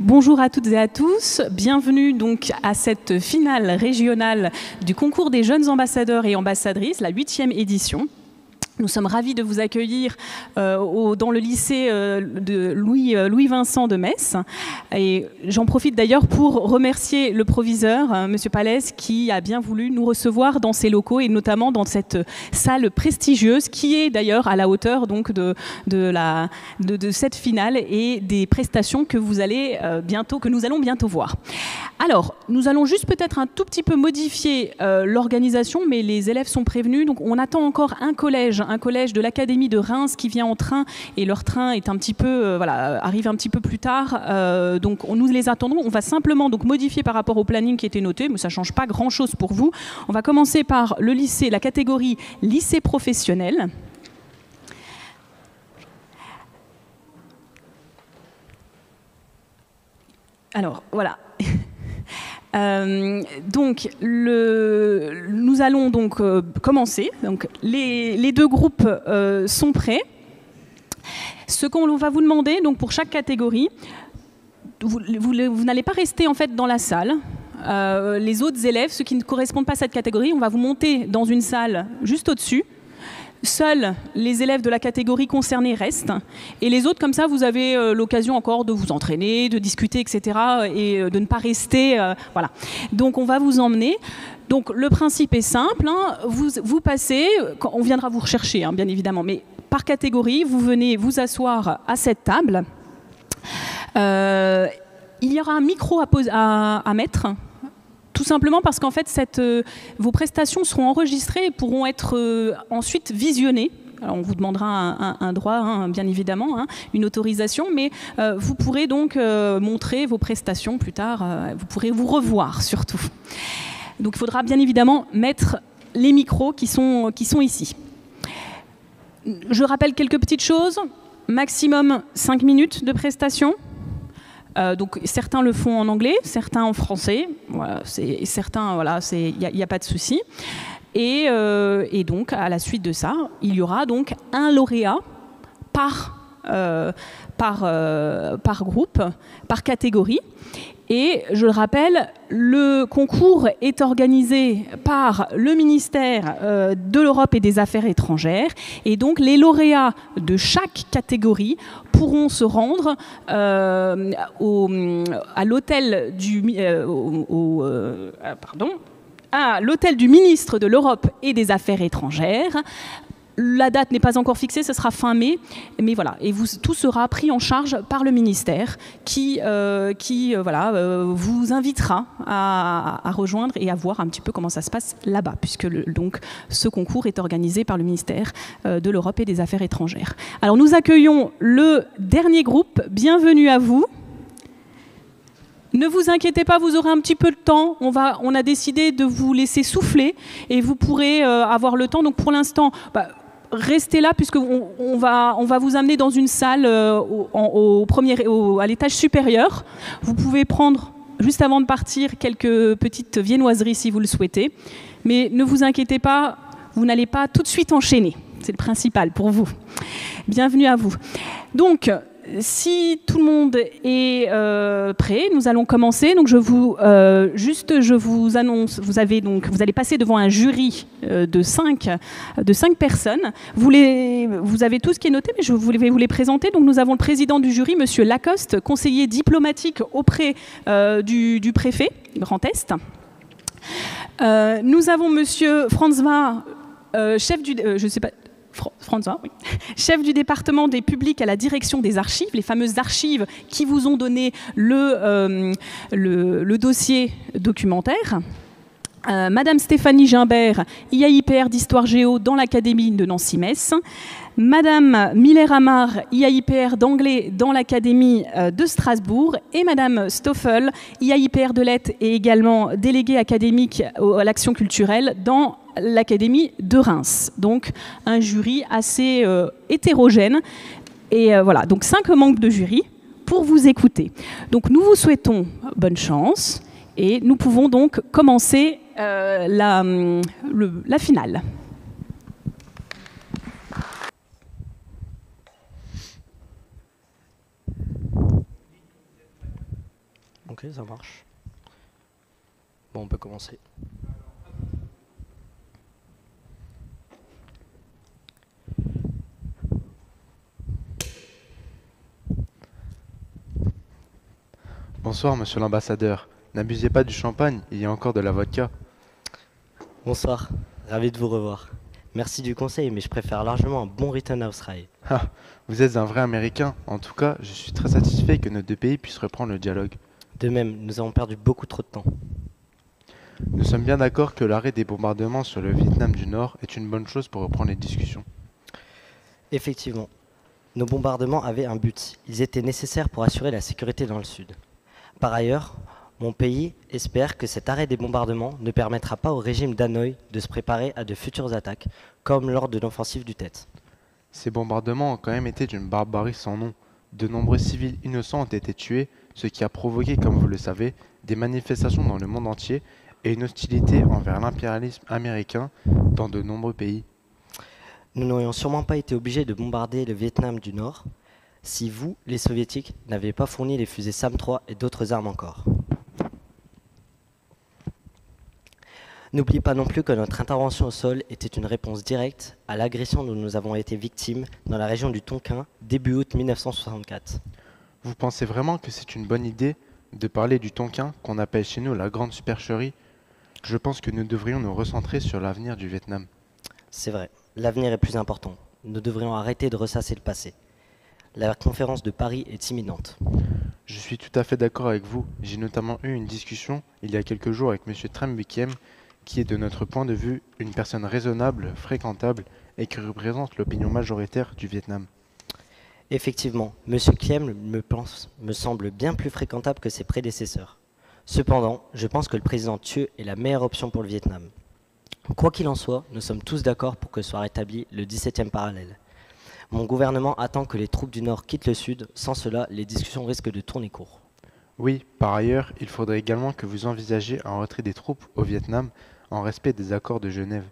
Bonjour à toutes et à tous, bienvenue donc à cette finale régionale du concours des jeunes ambassadeurs et ambassadrices, la 8e édition. Nous sommes ravis de vous accueillir dans le lycée de Louis-Vincent de Metz. Et j'en profite d'ailleurs pour remercier le proviseur, Monsieur Palès, qui a bien voulu nous recevoir dans ses locaux et notamment dans cette salle prestigieuse qui est d'ailleurs à la hauteur donc de cette finale et des prestations que nous allons bientôt voir. Alors, nous allons juste peut-être un tout petit peu modifier l'organisation, mais les élèves sont prévenus. Donc, on attend encore un collège de l'Académie de Reims qui vient en train et leur train est un petit peu, arrive un petit peu plus tard. Donc, nous les attendons. On va simplement donc modifier par rapport au planning qui était noté, mais ça ne change pas grand-chose pour vous. On va commencer par le lycée, la catégorie lycée professionnel. Alors, voilà. Donc, nous allons donc commencer. Donc, les deux groupes sont prêts. Ce qu'on va vous demander, donc pour chaque catégorie, vous n'allez pas rester en fait dans la salle. Les autres élèves, ceux qui ne correspondent pas à cette catégorie, on va vous monter dans une salle juste au-dessus. Seuls les élèves de la catégorie concernée restent. Et les autres, comme ça, vous avez l'occasion encore de vous entraîner, de discuter, etc. et de ne pas rester... voilà. Donc, on va vous emmener. Donc, le principe est simple. Hein. Vous passez, on viendra vous rechercher, hein, bien évidemment, mais par catégorie, vous venez vous asseoir à cette table. Il y aura un micro à mettre. Tout simplement parce qu'en fait, vos prestations seront enregistrées et pourront être ensuite visionnées. Alors, on vous demandera un droit, hein, bien évidemment, hein, une autorisation, mais vous pourrez donc montrer vos prestations plus tard. Vous pourrez vous revoir surtout. Donc, il faudra bien évidemment mettre les micros qui sont ici. Je rappelle quelques petites choses. Maximum 5 minutes de prestation. Donc certains le font en anglais, certains en français, voilà, certains, voilà, il n'y a pas de souci. Et donc à la suite de ça, il y aura donc un lauréat par groupe, par catégorie. Et je le rappelle, le concours est organisé par le ministère de l'Europe et des Affaires étrangères. Et donc, les lauréats de chaque catégorie pourront se rendre à l'hôtel du ministre de l'Europe et des Affaires étrangères. La date n'est pas encore fixée, ce sera fin mai, mais voilà. Et tout sera pris en charge par le ministère qui vous invitera à rejoindre et à voir un petit peu comment ça se passe là-bas, puisque donc ce concours est organisé par le ministère de l'Europe et des Affaires étrangères. Alors nous accueillons le dernier groupe. Bienvenue à vous. Ne vous inquiétez pas, vous aurez un petit peu de temps. On a décidé de vous laisser souffler et vous pourrez avoir le temps. Donc pour l'instant, restez là puisqu'on va vous amener dans une salle à l'étage supérieur. Vous pouvez prendre, juste avant de partir, quelques petites viennoiseries si vous le souhaitez. Mais ne vous inquiétez pas, vous n'allez pas tout de suite enchaîner. C'est le principal pour vous. Bienvenue à vous. Donc, si tout le monde est prêt, nous allons commencer. Donc je vous annonce, vous allez passer devant un jury de 5 personnes. Vous avez tout ce qui est noté, mais je vais vous les présenter. Donc nous avons le président du jury, Monsieur Lacoste, conseiller diplomatique auprès du préfet Grand Est. Nous avons Monsieur Franzma, chef du chef du département des publics à la direction des archives, les fameuses archives qui vous ont donné le dossier documentaire. Madame Stéphanie Gimbert, IAIPR d'Histoire Géo dans l'Académie de Nancy-Metz. Madame Miller-Amar, IAIPR d'Anglais dans l'Académie de Strasbourg. Et Madame Stoffel, IAIPR de lettres et également déléguée académique à l'action culturelle dans l'Académie de Reims. Donc un jury assez hétérogène. Et voilà, donc 5 membres de jury pour vous écouter. Donc nous vous souhaitons bonne chance et nous pouvons donc commencer la finale. Ok, ça marche. Bon, on peut commencer. Bonsoir, monsieur l'ambassadeur. N'abusez pas du champagne, il y a encore de la vodka. Bonsoir, ravi de vous revoir. Merci du conseil, mais je préfère largement un bon Rittenhouse Rye. Ah, vous êtes un vrai Américain. En tout cas, je suis très satisfait que nos deux pays puissent reprendre le dialogue. De même, nous avons perdu beaucoup trop de temps. Nous sommes bien d'accord que l'arrêt des bombardements sur le Vietnam du Nord est une bonne chose pour reprendre les discussions. Effectivement, nos bombardements avaient un but. Ils étaient nécessaires pour assurer la sécurité dans le Sud. Par ailleurs, mon pays espère que cet arrêt des bombardements ne permettra pas au régime d'Hanoï de se préparer à de futures attaques, comme lors de l'offensive du Tet. Ces bombardements ont quand même été d'une barbarie sans nom. De nombreux civils innocents ont été tués, ce qui a provoqué, comme vous le savez, des manifestations dans le monde entier et une hostilité envers l'impérialisme américain dans de nombreux pays. Nous n'aurions sûrement pas été obligés de bombarder le Vietnam du Nord si vous, les Soviétiques, n'aviez pas fourni les fusées SAM-3 et d'autres armes encore. N'oubliez pas non plus que notre intervention au sol était une réponse directe à l'agression dont nous avons été victimes dans la région du Tonkin début août 1964. Vous pensez vraiment que c'est une bonne idée de parler du Tonkin, qu'on appelle chez nous la grande supercherie? Je pense que nous devrions nous recentrer sur l'avenir du Vietnam. C'est vrai, l'avenir est plus important. Nous devrions arrêter de ressasser le passé. La conférence de Paris est imminente. Je suis tout à fait d'accord avec vous. J'ai notamment eu une discussion il y a quelques jours avec M. Tram Bukiem, qui est de notre point de vue une personne raisonnable, fréquentable et qui représente l'opinion majoritaire du Vietnam. Effectivement, M. Kiem me semble bien plus fréquentable que ses prédécesseurs. Cependant, je pense que le président Thieu est la meilleure option pour le Vietnam. Quoi qu'il en soit, nous sommes tous d'accord pour que soit rétabli le 17e parallèle. Mon gouvernement attend que les troupes du Nord quittent le Sud, sans cela, les discussions risquent de tourner court. Oui, par ailleurs, il faudrait également que vous envisagiez un retrait des troupes au Vietnam en respect des accords de Genève.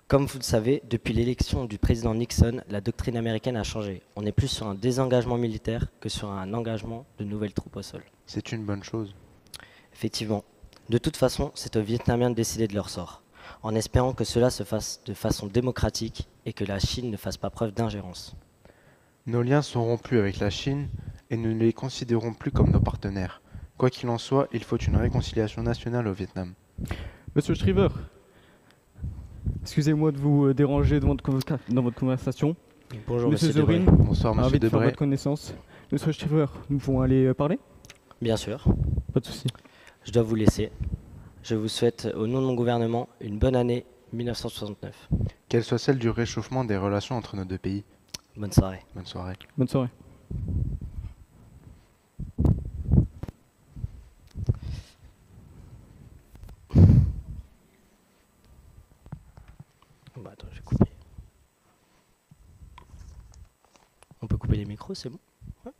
Comme vous le savez, depuis l'élection du président Nixon, la doctrine américaine a changé. On est plus sur un désengagement militaire que sur un engagement de nouvelles troupes au sol. C'est une bonne chose. Effectivement. De toute façon, c'est aux Vietnamiens de décider de leur sort, en espérant que cela se fasse de façon démocratique et que la Chine ne fasse pas preuve d'ingérence. Nos liens sont rompus avec la Chine et nous ne les considérons plus comme nos partenaires. Quoi qu'il en soit, il faut une réconciliation nationale au Vietnam. Monsieur Shriver, excusez-moi de vous déranger dans votre conversation. Bonjour Monsieur Monsieur Zorin, Debré. Bonsoir, monsieur ravi de faire Debré. votre connaissance. Monsieur Shriver, nous pouvons aller parler? Bien sûr, Pas de souci. je dois vous laisser. Je vous souhaite, au nom de mon gouvernement, une bonne année 1969. Qu'elle soit celle du réchauffement des relations entre nos deux pays. Bonne soirée. Bonne soirée. Bonne soirée. Bah, attends, je vais couper. On peut couper les micros, c'est bon? Ouais.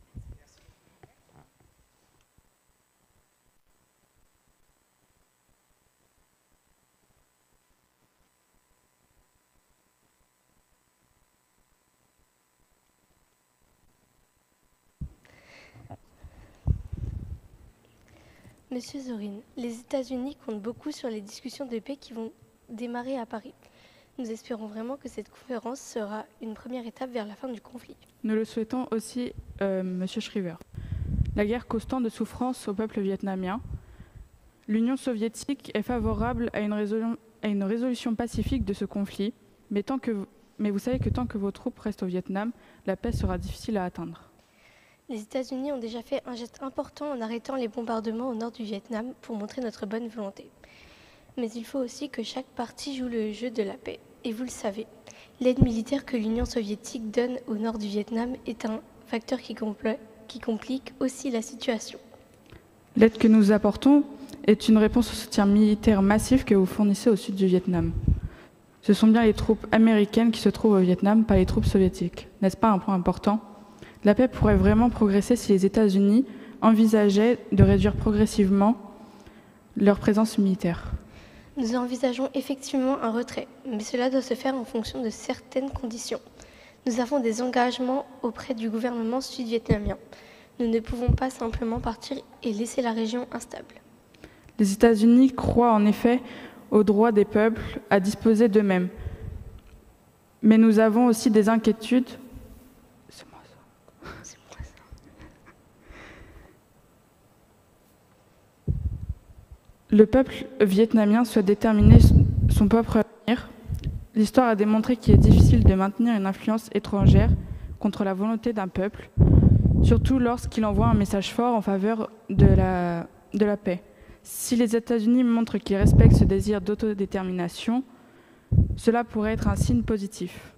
Monsieur Zorin, les États-Unis comptent beaucoup sur les discussions de paix qui vont démarrer à Paris. Nous espérons vraiment que cette conférence sera une première étape vers la fin du conflit. Nous le souhaitons aussi, Monsieur Shriver. La guerre cause tant de souffrances au peuple vietnamien. L'Union soviétique est favorable à une résolution pacifique de ce conflit, mais vous savez que tant que vos troupes restent au Vietnam, la paix sera difficile à atteindre. Les États-Unis ont déjà fait un geste important en arrêtant les bombardements au nord du Vietnam pour montrer notre bonne volonté. Mais il faut aussi que chaque partie joue le jeu de la paix. Et vous le savez, l'aide militaire que l'Union soviétique donne au nord du Vietnam est un facteur qui complique aussi la situation. L'aide que nous apportons est une réponse au soutien militaire massif que vous fournissez au sud du Vietnam. Ce sont bien les troupes américaines qui se trouvent au Vietnam, pas les troupes soviétiques. N'est-ce pas un point important ? La paix pourrait vraiment progresser si les États-Unis envisageaient de réduire progressivement leur présence militaire. Nous envisageons effectivement un retrait, mais cela doit se faire en fonction de certaines conditions. Nous avons des engagements auprès du gouvernement sud-vietnamien. Nous ne pouvons pas simplement partir et laisser la région instable. Les États-Unis croient en effet au droit des peuples à disposer d'eux-mêmes. Mais nous avons aussi des inquiétudes. C'est moi ça. Le peuple vietnamien souhaite déterminer son propre avenir. L'histoire a démontré qu'il est difficile de maintenir une influence étrangère contre la volonté d'un peuple, surtout lorsqu'il envoie un message fort en faveur de la paix. Si les États-Unis montrent qu'ils respectent ce désir d'autodétermination, cela pourrait être un signe positif.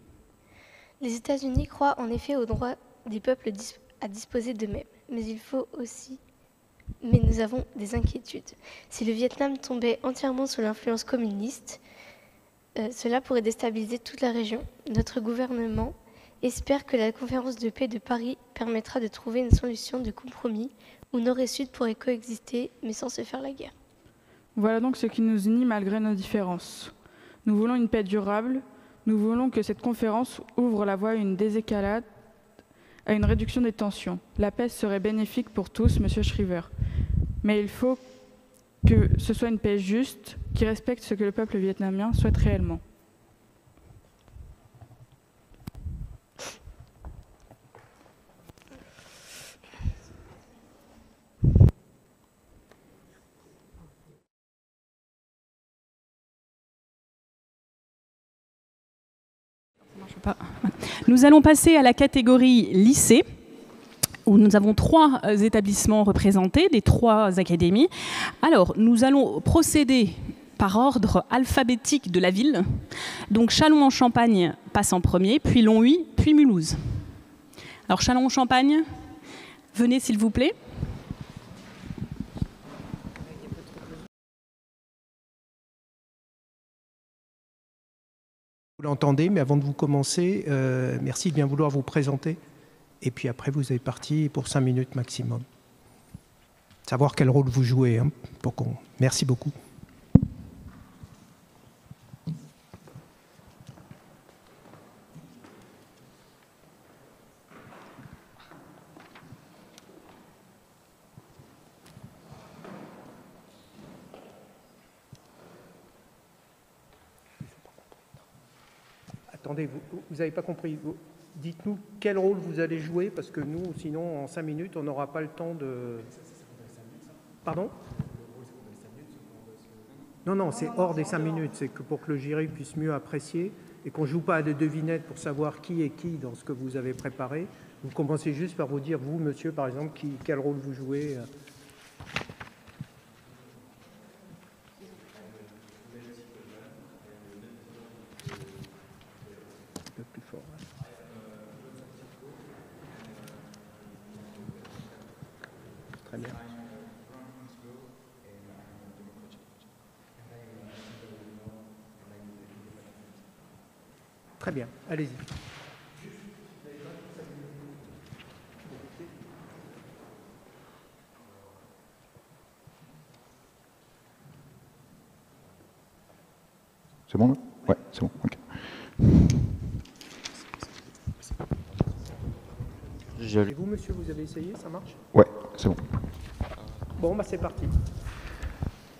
Les États-Unis croient en effet au droit des peuples à disposer d'eux-mêmes, mais nous avons des inquiétudes. Si le Vietnam tombait entièrement sous l'influence communiste, cela pourrait déstabiliser toute la région. Notre gouvernement espère que la conférence de paix de Paris permettra de trouver une solution de compromis où Nord et Sud pourraient coexister, mais sans se faire la guerre. Voilà donc ce qui nous unit malgré nos différences. Nous voulons une paix durable, nous voulons que cette conférence ouvre la voie à une désescalade, à une réduction des tensions. La paix serait bénéfique pour tous, Monsieur Shriver. Mais il faut que ce soit une paix juste, qui respecte ce que le peuple vietnamien souhaite réellement. Nous allons passer à la catégorie lycée, où nous avons 3 établissements représentés, des 3 académies. Alors, nous allons procéder par ordre alphabétique de la ville. Donc, Châlons-en-Champagne passe en premier, puis Longwy, puis Mulhouse. Alors, Châlons-en-Champagne, venez s'il vous plaît. Vous l'entendez, mais avant de vous commencer, merci de bien vouloir vous présenter. Et puis après, vous êtes parti pour 5 minutes maximum. Savoir quel rôle vous jouez. Hein, Merci beaucoup. Attendez, vous n'avez pas compris. Dites-nous quel rôle vous allez jouer, parce que nous, sinon, en 5 minutes, on n'aura pas le temps de... Pardon ? Non, c'est hors des 5 minutes. C'est que pour que le jury puisse mieux apprécier et qu'on ne joue pas à des devinettes pour savoir qui est qui dans ce que vous avez préparé. Vous commencez juste par vous dire, vous, monsieur, par exemple, quel rôle vous jouez. Un peu plus fort. Très bien. Très bien, allez-y. C'est bon là ? Ouais, c'est bon, ok. Et vous, monsieur, vous avez essayé, ça marche ? Ouais, c'est bon. Bon, c'est parti.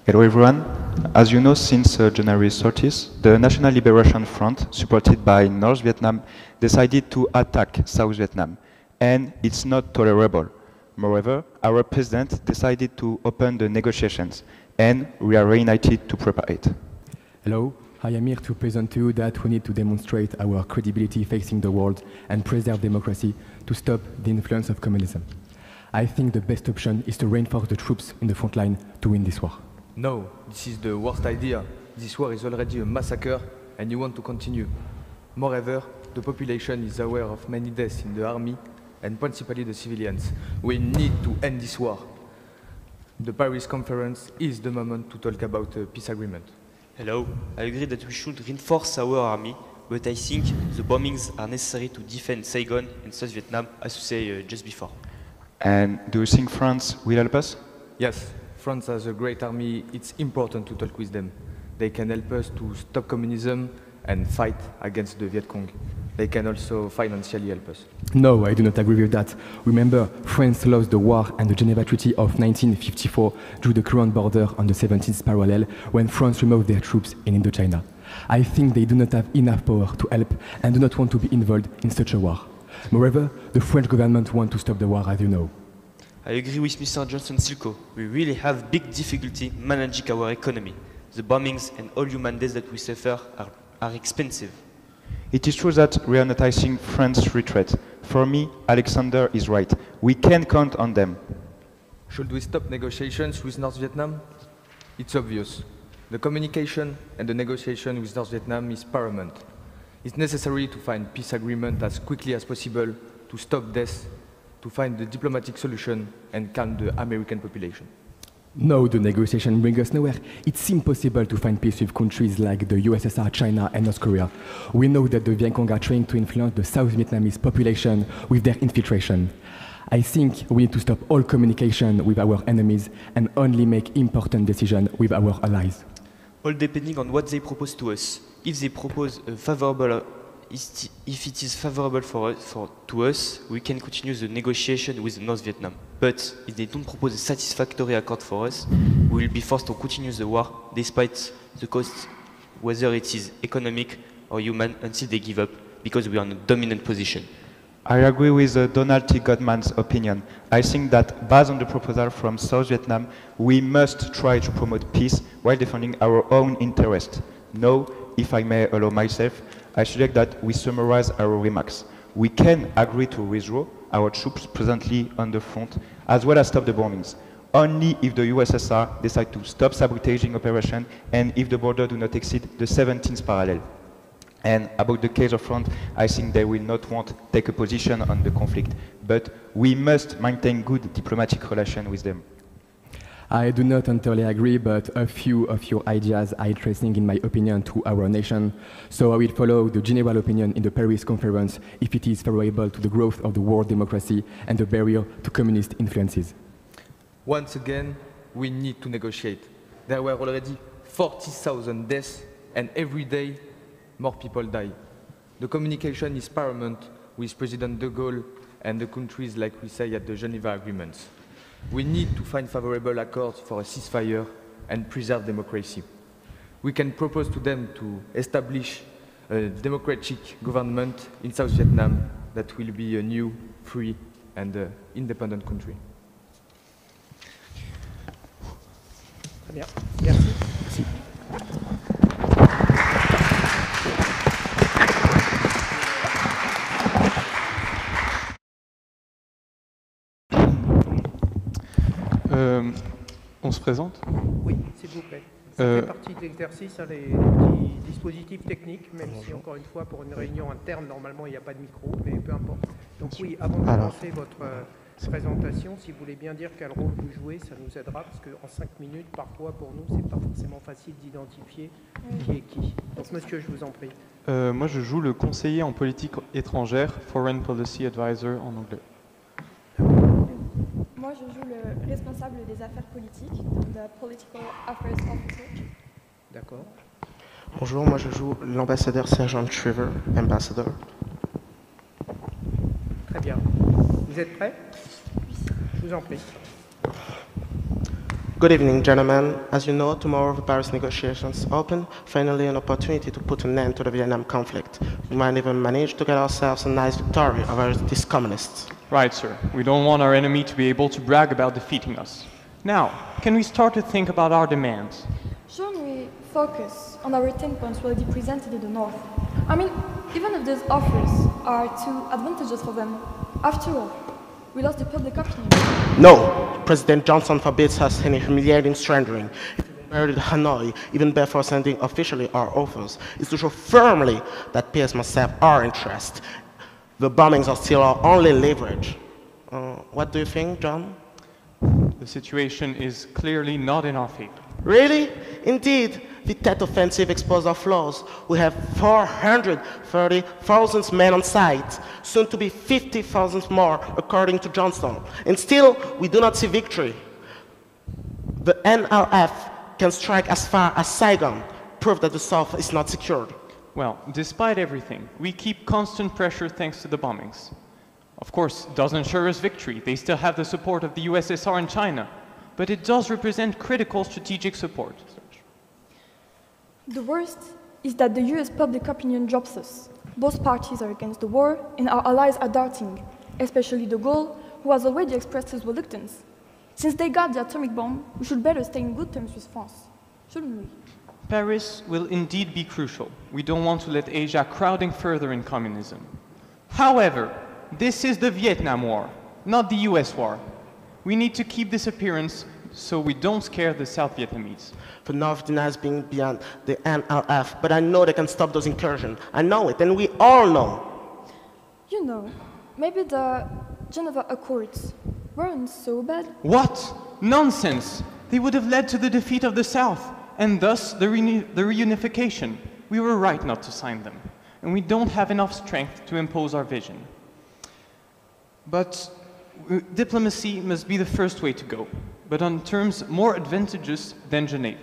Hello everyone. As you know, since January 30th, the National Liberation Front, supported by North Vietnam, decided to attack South Vietnam, and it's not tolerable. Moreover, our president decided to open the negotiations, and we are reunited to prepare it. Hello, I am here to present to you that we need to demonstrate our credibility facing the world and preserve democracy to stop the influence of communism. I think the best option is to reinforce the troops in the front line to win this war. No, this is the worst idea. This war is already a massacre and you want to continue. Moreover, the population is aware of many deaths in the army and principally the civilians. We need to end this war. The Paris conference is the moment to talk about a peace agreement. Hello, I agree that we should reinforce our army, but I think the bombings are necessary to defend Saigon and South Vietnam, as you say just before. And do you think France will help us? Yes, France has a great army. It's important to talk with them. They can help us to stop communism and fight against the Viet Cong. they can also financially help us. No, I do not agree with that. Remember, France lost the war and the Geneva Treaty of 1954 drew the current border on the 17th parallel when France removed their troops in Indochina. I think they do not have enough power to help and do not want to be involved in such a war. Moreover, the French government wants to stop the war, as you know. I agree with Mr. Johnson Silko. We really have big difficulty managing our economy. The bombings and all human deaths that we suffer are expensive. It is true that we are noticing France's retreat. For me, Alexander is right. We can count on them. Should we stop negotiations with North Vietnam? It's obvious. The communication and the negotiation with North Vietnam is paramount. It's necessary to find peace agreement as quickly as possible, to stop deaths, to find the diplomatic solution and calm the American population. No, the negotiation brings us nowhere. It's impossible to find peace with countries like the USSR, China, and North Korea. We know that the Viet Cong are trying to influence the South Vietnamese population with their infiltration. I think we need to stop all communication with our enemies and only make important decisions with our allies. All depending on what they propose to us. If they propose a favorable, if it is favorable to us, we can continue the negotiation with North Vietnam. But if they don't propose a satisfactory accord for us, we will be forced to continue the war despite the cost, whether it is economic or human, until they give up, because we are in a dominant position. I agree with Donald T. Goodman's opinion. I think that based on the proposal from South Vietnam, we must try to promote peace while defending our own interest. Now, if I may allow myself, I suggest that we summarize our remarks. We can agree to withdraw our troops presently on the front, as well as stop the bombings, only if the USSR decide to stop sabotaging operation and if the border do not exceed the 17th parallel. And about the case of France, I think they will not want to take a position on the conflict, but we must maintain good diplomatic relations with them. I do not entirely agree, but a few of your ideas are interesting in my opinion to our nation. So I will follow the general opinion in the Paris conference if it is favorable to the growth of the world democracy and the barrier to communist influences. Once again, we need to negotiate. There were already 40,000 deaths, and every day more people die. The communication is paramount with President de Gaulle and the countries, like we say, at the Geneva agreements. We need to find favorable accords for a ceasefire and preserve democracy. We can propose to them to establish a democratic government in South Vietnam that will be a new, free and independent country. Très bien. Merci. Merci. On se présente? Oui, s'il vous plaît. Ça fait partie de l'exercice, hein, les petits dispositifs techniques, même si, encore une fois, pour une réunion interne, normalement, il n'y a pas de micro, mais peu importe. Donc oui, avant de commencer votre présentation, si vous voulez bien dire quel rôle vous jouez, ça nous aidera, parce qu'en 5 minutes, parfois, pour nous, c'est pas forcément facile d'identifier qui est qui. Donc, monsieur, je vous en prie. Moi, je joue le conseiller en politique étrangère, Foreign Policy Advisor en anglais. Moi, je joue le responsable des affaires politiques, the Political Affairs Officer. D'accord. Bonjour, moi je joue l'ambassadeur Sergeant Shriver, ambassador. Très bien. Vous êtes prêts? Je vous en prie. Good evening, gentlemen. As you know, tomorrow the Paris negotiations open, finally an opportunity to put an end to the Vietnam conflict. We might even manage to get ourselves a nice victory over these communists. Right, sir. We don't want our enemy to be able to brag about defeating us. Now, can we start to think about our demands? Shouldn't we focus on our 10 points already presented in the North? I mean, even if these offers are too advantageous for them, after all, we lost the public opinion. No! President Johnson forbids us any humiliating surrendering. If we murdered Hanoi, even before sending officially our offers, is to show firmly that PS must have our interest. The bombings are still our only leverage. What do you think, John? The situation is clearly not in our favor. Really? Indeed, the Tet offensive exposed our flaws. We have 430,000 men on site, soon to be 50,000 more, according to Johnston. And still, we do not see victory. The NRF can strike as far as Saigon, prove that the South is not secured. Well, despite everything, we keep constant pressure thanks to the bombings. Of course, it doesn't ensure us victory. They still have the support of the USSR and China. But it does represent critical strategic support. The worst is that the US public opinion drops us. Both parties are against the war, and our allies are doubting, especially de Gaulle, who has already expressed his reluctance. Since they got the atomic bomb, we should better stay in good terms with France, shouldn't we? Paris will indeed be crucial. We don't want to let Asia crowding further in communism. However, this is the Vietnam War, not the US war. We need to keep this appearance so we don't scare the South Vietnamese. For North denies being beyond the NLF, but I know they can stop those incursions. I know it, and we all know. You know, maybe the Geneva Accords weren't so bad. What? Nonsense! They would have led to the defeat of the South, and thus the reunification. We were right not to sign them, and we don't have enough strength to impose our vision. But diplomacy must be the first way to go, but on terms more advantageous than Geneva.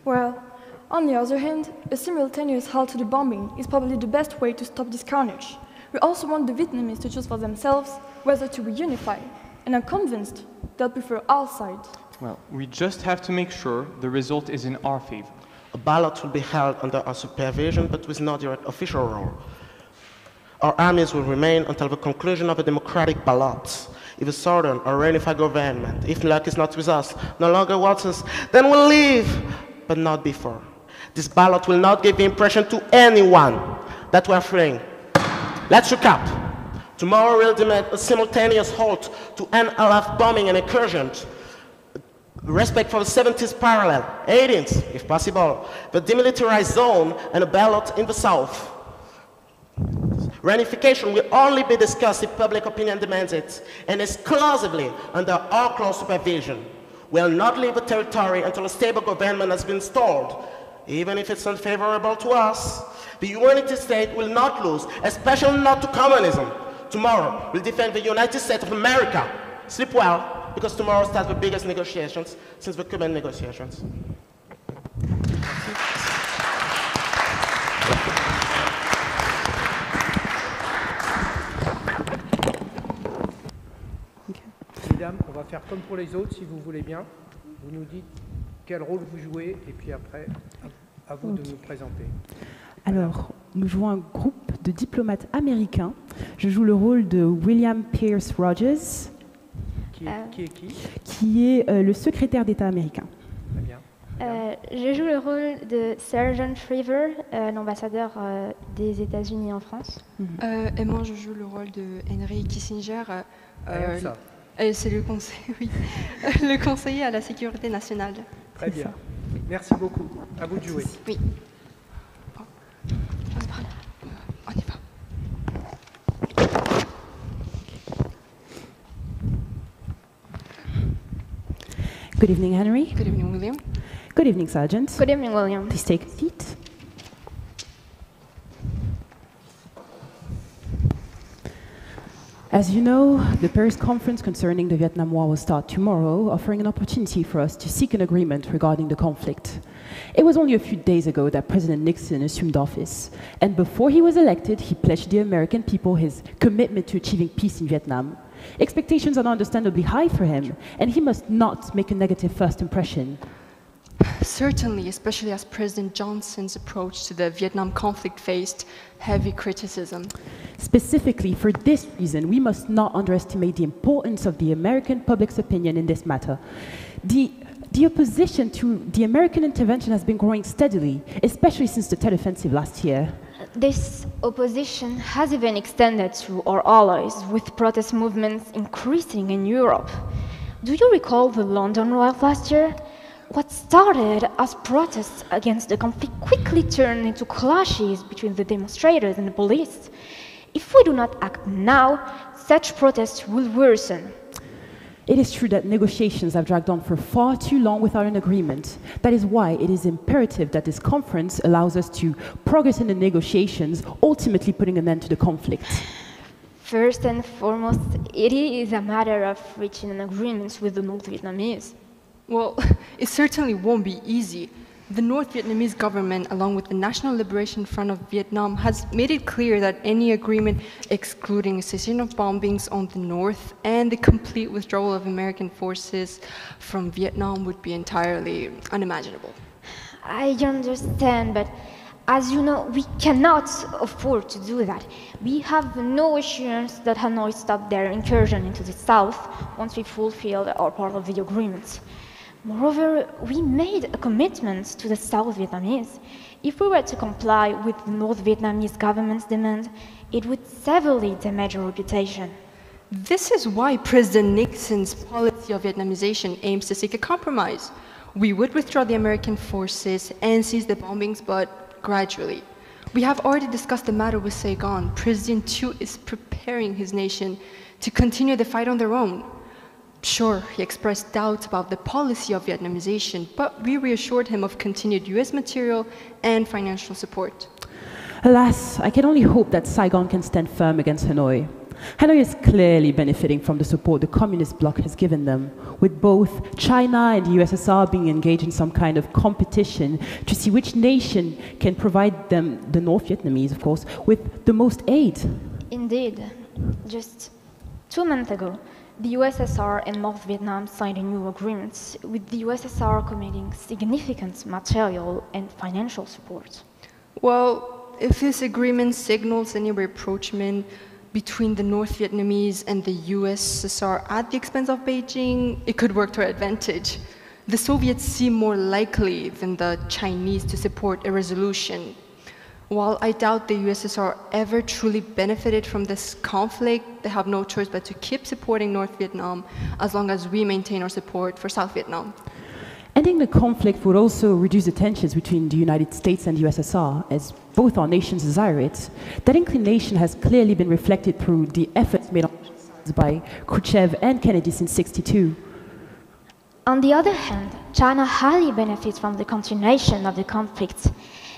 Well, on the other hand, a simultaneous halt to the bombing is probably the best way to stop this carnage. We also want the Vietnamese to choose for themselves whether to reunify, and I'm convinced they'll prefer our side. Well, we just have to make sure the result is in our favor. A ballot will be held under our supervision, but with no direct official role. Our armies will remain until the conclusion of a democratic ballot. If a southern or reunified government, if luck is not with us, no longer wants us, then we'll leave, but not before. This ballot will not give the impression to anyone that we're freeing. Let's recap. Tomorrow we'll demand a simultaneous halt to NLF bombing and incursions, respect for the 70th parallel, 18th, if possible, the demilitarized zone and a ballot in the south. Reunification will only be discussed if public opinion demands it, and exclusively under our close supervision. We'll not leave the territory until a stable government has been installed, even if it's unfavorable to us. The United States will not lose, especially not to communism. Tomorrow, we'll defend the United States of America. Sleep well, because tomorrow starts the biggest negotiations since the Cuban negotiations. Mesdames, on va faire comme pour les autres, si vous voulez bien. Vous nous dites quel rôle vous jouez, et puis après, à vous de nous présenter. Alors, nous jouons un groupe de diplomates américains. Je joue le rôle de William Pierce Rogers, qui est le secrétaire d'État américain. Très bien. Je joue le rôle de Sergeant Shriver, l'ambassadeur des États-Unis en France. Et moi, je joue le rôle de Henry Kissinger. C'est le conseiller, oui, le conseiller à la sécurité nationale. Très bien. Merci beaucoup. À vous de jouer. Oui. On y va. Good evening, Henry. Good evening, William. Good evening, Sergeant. Good evening, William. Please take a seat. As you know, the Paris conference concerning the Vietnam War will start tomorrow, offering an opportunity for us to seek an agreement regarding the conflict. It was only a few days ago that President Nixon assumed office, and before he was elected, he pledged the American people his commitment to achieving peace in Vietnam. Expectations are understandably high for him, and he must not make a negative first impression. Certainly, especially as President Johnson's approach to the Vietnam conflict faced heavy criticism. Specifically, for this reason, we must not underestimate the importance of the American public's opinion in this matter. The opposition to the American intervention has been growing steadily, especially since the Tet Offensive last year. This opposition has even extended to our allies, with protest movements increasing in Europe. Do you recall the London riot last year? What started as protests against the conflict quickly turned into clashes between the demonstrators and the police. If we do not act now, such protests will worsen. It is true that negotiations have dragged on for far too long without an agreement. That is why it is imperative that this conference allows us to progress in the negotiations, ultimately putting an end to the conflict. First and foremost, it is a matter of reaching an agreement with the North Vietnamese. Well, it certainly won't be easy. The North Vietnamese government, along with the National Liberation Front of Vietnam, has made it clear that any agreement excluding a cessation of bombings on the north and the complete withdrawal of American forces from Vietnam would be entirely unimaginable. I understand, but as you know, we cannot afford to do that. We have no assurance that Hanoi stopped their incursion into the south once we fulfilled our part of the agreement. Moreover, we made a commitment to the South Vietnamese. If we were to comply with the North Vietnamese government's demand, it would severely damage our reputation. This is why President Nixon's policy of Vietnamization aims to seek a compromise. We would withdraw the American forces and cease the bombings, but gradually. We have already discussed the matter with Saigon. President Thieu is preparing his nation to continue the fight on their own. Sure, he expressed doubts about the policy of Vietnamization, but we reassured him of continued US material and financial support. Alas, I can only hope that Saigon can stand firm against Hanoi. Hanoi is clearly benefiting from the support the communist bloc has given them, with both China and the USSR being engaged in some kind of competition to see which nation can provide them, the North Vietnamese, of course, with the most aid. Indeed. Just 2 months ago, the USSR and North Vietnam signed a new agreement, with the USSR committing significant material and financial support. Well, if this agreement signals any rapprochement between the North Vietnamese and the USSR at the expense of Beijing, it could work to our advantage. The Soviets seem more likely than the Chinese to support a resolution. While I doubt the USSR ever truly benefited from this conflict, they have no choice but to keep supporting North Vietnam as long as we maintain our support for South Vietnam. Ending the conflict would also reduce the tensions between the United States and the USSR, as both our nations desire it. That inclination has clearly been reflected through the efforts made on by Khrushchev and Kennedy since '62. On the other hand, China highly benefits from the continuation of the conflict.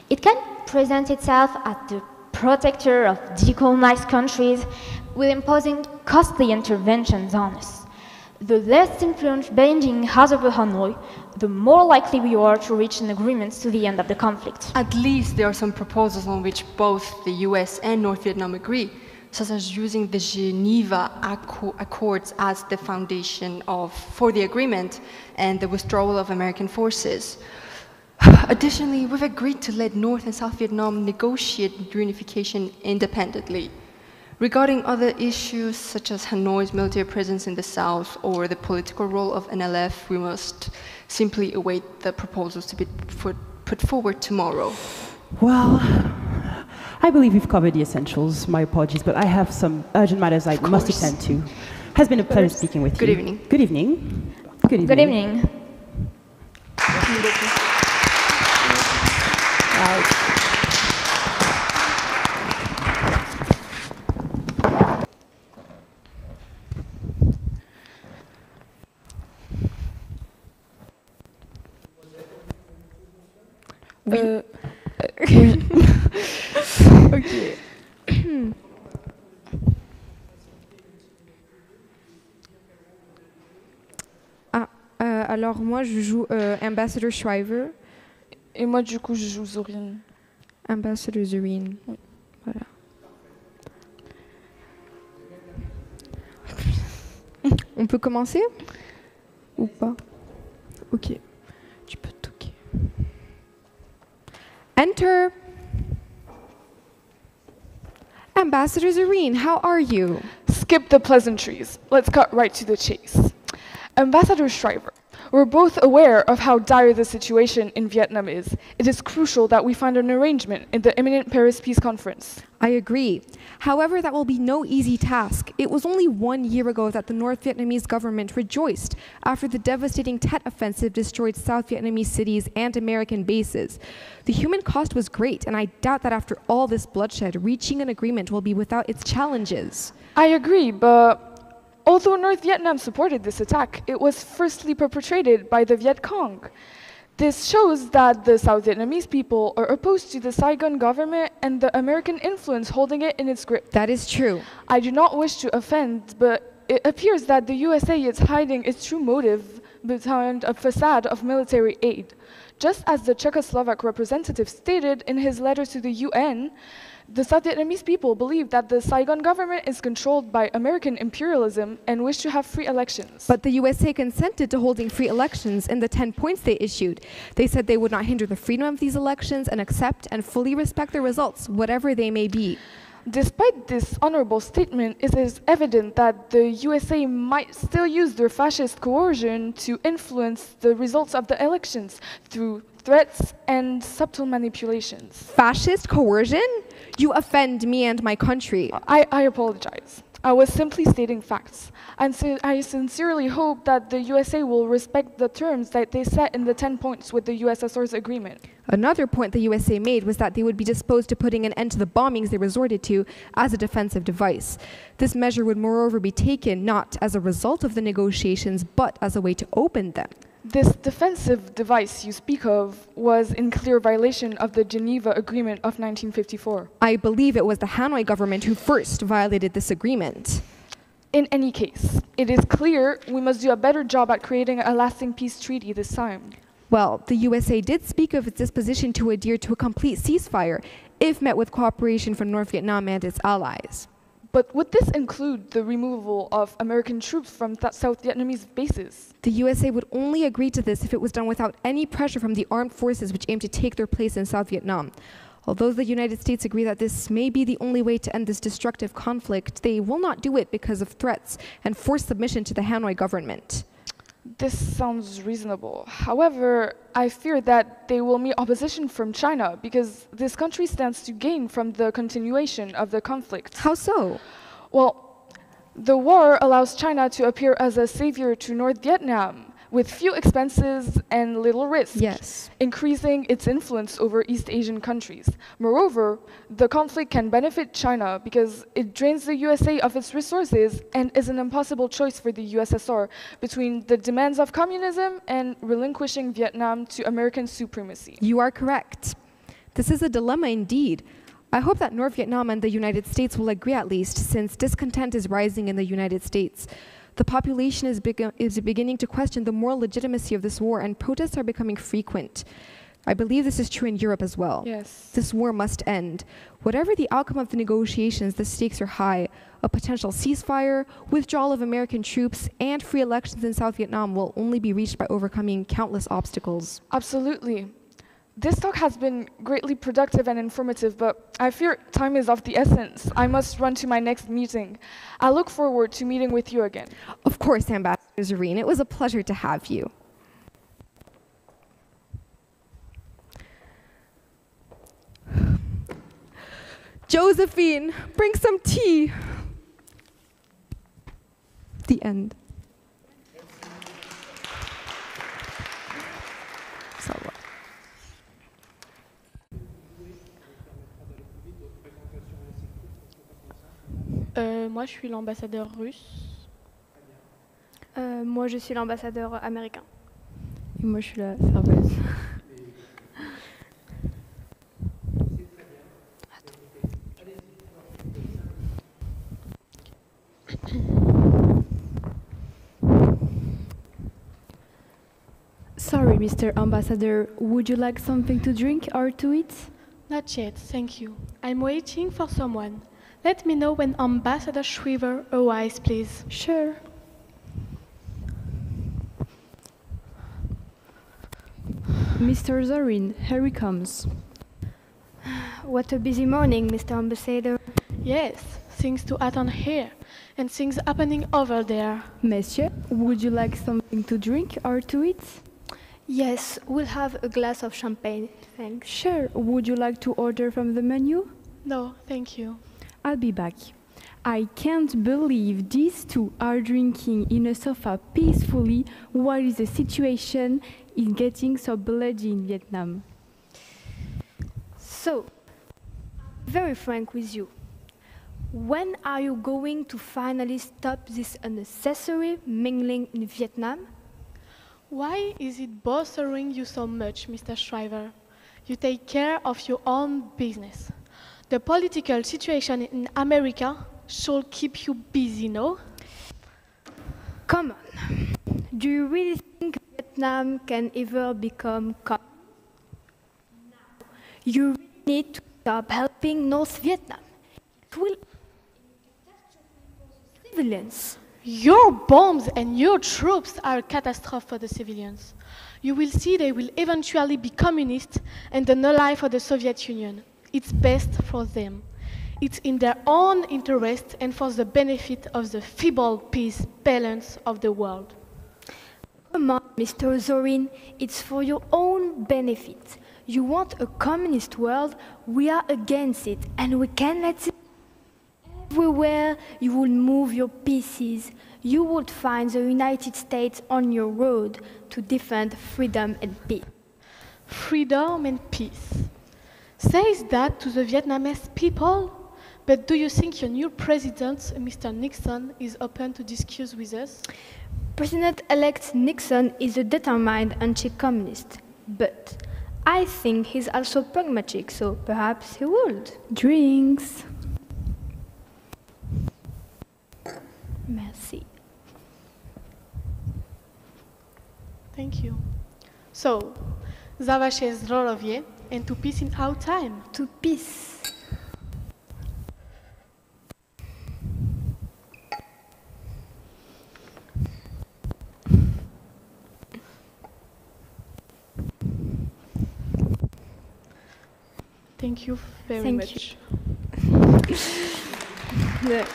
It can present itself as the protector of decolonized countries with imposing costly interventions on us. The less influence Beijing has over Hanoi, the more likely we are to reach an agreement to the end of the conflict. At least there are some proposals on which both the US and North Vietnam agree, such as using the Geneva Accords as the foundation for the agreement and the withdrawal of American forces. Additionally, we've agreed to let North and South Vietnam negotiate reunification independently. Regarding other issues, such as Hanoi's military presence in the south or the political role of NLF, we must simply await the proposals to be put forward tomorrow. Well, I believe we've covered the essentials. My apologies, but I have some urgent matters I must attend to. Has been a pleasure speaking with you. Good evening. Good evening. Good evening. Good evening. Oui. Ok. Alors moi je joue Ambassador Shriver. Et moi du coup je joue Zorin. Ambassador Zorin. Oui. Voilà. On peut commencer ou pas? Ok. Tu peux toquer. Enter. Ambassador Zorin, how are you? Skip the pleasantries. Let's cut right to the chase. Ambassador Shriver, we're both aware of how dire the situation in Vietnam is. It is crucial that we find an arrangement in the imminent Paris Peace Conference. I agree. However, that will be no easy task. It was only 1 year ago that the North Vietnamese government rejoiced after the devastating Tet Offensive destroyed South Vietnamese cities and American bases. The human cost was great, and I doubt that after all this bloodshed, reaching an agreement will be without its challenges. I agree, but although North Vietnam supported this attack, it was firstly perpetrated by the Viet Cong. This shows that the South Vietnamese people are opposed to the Saigon government and the American influence holding it in its grip. That is true. I do not wish to offend, but it appears that the USA is hiding its true motive behind a facade of military aid. Just as the Czechoslovak representative stated in his letter to the UN, the South Vietnamese people believe that the Saigon government is controlled by American imperialism and wish to have free elections. But the USA consented to holding free elections in the 10 points they issued. They said they would not hinder the freedom of these elections and accept and fully respect the results, whatever they may be. Despite this honorable statement, it is evident that the USA might still use their fascist coercion to influence the results of the elections through threats and subtle manipulations. Fascist coercion? You offend me and my country. I apologize. I was simply stating facts. And so I sincerely hope that the USA will respect the terms that they set in the 10 points with the USSR's agreement. Another point the USA made was that they would be disposed to putting an end to the bombings they resorted to as a defensive device. This measure would moreover be taken not as a result of the negotiations, but as a way to open them. This defensive device you speak of was in clear violation of the Geneva Agreement of 1954. I believe it was the Hanoi government who first violated this agreement. In any case, it is clear we must do a better job at creating a lasting peace treaty this time. Well, the USA did speak of its disposition to adhere to a complete ceasefire if met with cooperation from North Vietnam and its allies. But would this include the removal of American troops from South Vietnamese bases? The USA would only agree to this if it was done without any pressure from the armed forces which aim to take their place in South Vietnam. Although the United States agree that this may be the only way to end this destructive conflict, they will not do it because of threats and forced submission to the Hanoi government. This sounds reasonable. However, I fear that they will meet opposition from China because this country stands to gain from the continuation of the conflict. How so? Well, the war allows China to appear as a savior to North Vietnam with few expenses and little risk, yes, increasing its influence over East Asian countries. Moreover, the conflict can benefit China because it drains the USA of its resources and is an impossible choice for the USSR between the demands of communism and relinquishing Vietnam to American supremacy. You are correct. This is a dilemma indeed. I hope that North Vietnam and the United States will agree at least, since discontent is rising in the United States. The population is beginning to question the moral legitimacy of this war, and protests are becoming frequent. I believe this is true in Europe as well. Yes. This war must end. Whatever the outcome of the negotiations, the stakes are high. A potential ceasefire, withdrawal of American troops, and free elections in South Vietnam will only be reached by overcoming countless obstacles. Absolutely. This talk has been greatly productive and informative, but I fear time is of the essence. I must run to my next meeting. I look forward to meeting with you again. Of course, Ambassador Zareen. It was a pleasure to have you. Josephine, bring some tea. The end. Moi, je suis l'ambassadeur russe. Moi, je suis l'ambassadeur américain. Et moi, je suis la serveuse. Sorry, Mr. Ambassador, would you like something to drink or to eat? Not yet, thank you. I'm waiting for someone. Let me know when Ambassador Shriver arrives, please. Sure. Mr. Zorin, here he comes. What a busy morning, Mr. Ambassador. Yes, things to attend here, and things happening over there. Monsieur, would you like something to drink or to eat? Yes, we'll have a glass of champagne, thanks. Sure. Would you like to order from the menu? No, thank you. I'll be back. I can't believe these two are drinking in a sofa peacefully while the situation is getting so bloody in Vietnam. So, very frank with you. When are you going to finally stop this unnecessary mingling in Vietnam? Why is it bothering you so much, Mr. Shriver? You take care of your own business. The political situation in America should keep you busy, no? Come on. Do you really think Vietnam can ever become communist? You really need to stop helping North Vietnam. It will civilians. Your bombs and your troops are a catastrophe for the civilians. You will see they will eventually be communist and the ally for the Soviet Union. It's best for them. It's in their own interest and for the benefit of the feeble peace balance of the world. Come on, Mr. Zorin, it's for your own benefit. You want a communist world, we are against it, and we can't let it. Everywhere you will move your pieces, you would find the United States on your road to defend freedom and peace. Freedom and peace. Says that to the Vietnamese people? But do you think your new president, Mr. Nixon, is open to discuss with us? President-elect Nixon is a determined anti-communist, but I think he's also pragmatic, so perhaps he would. Drinks. Merci. Thank you. So, za vaše zdrowie and to peace in our time. To peace. Thank you very Thank much. You.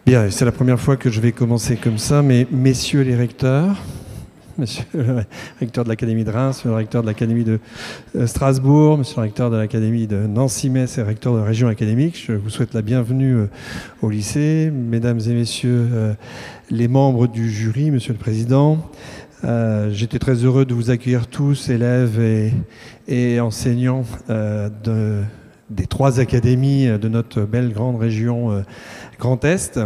Bien, c'est la première fois que je vais commencer comme ça, mais messieurs les recteurs, monsieur le recteur de l'Académie de Reims, monsieur le recteur de l'Académie de Strasbourg, monsieur le recteur de l'Académie de Nancy-Metz et recteur de la région académique, je vous souhaite la bienvenue au lycée. Mesdames et messieurs les membres du jury, monsieur le président, j'étais très heureux de vous accueillir tous, élèves et enseignants des 3 académies de notre belle grande région Grand Est.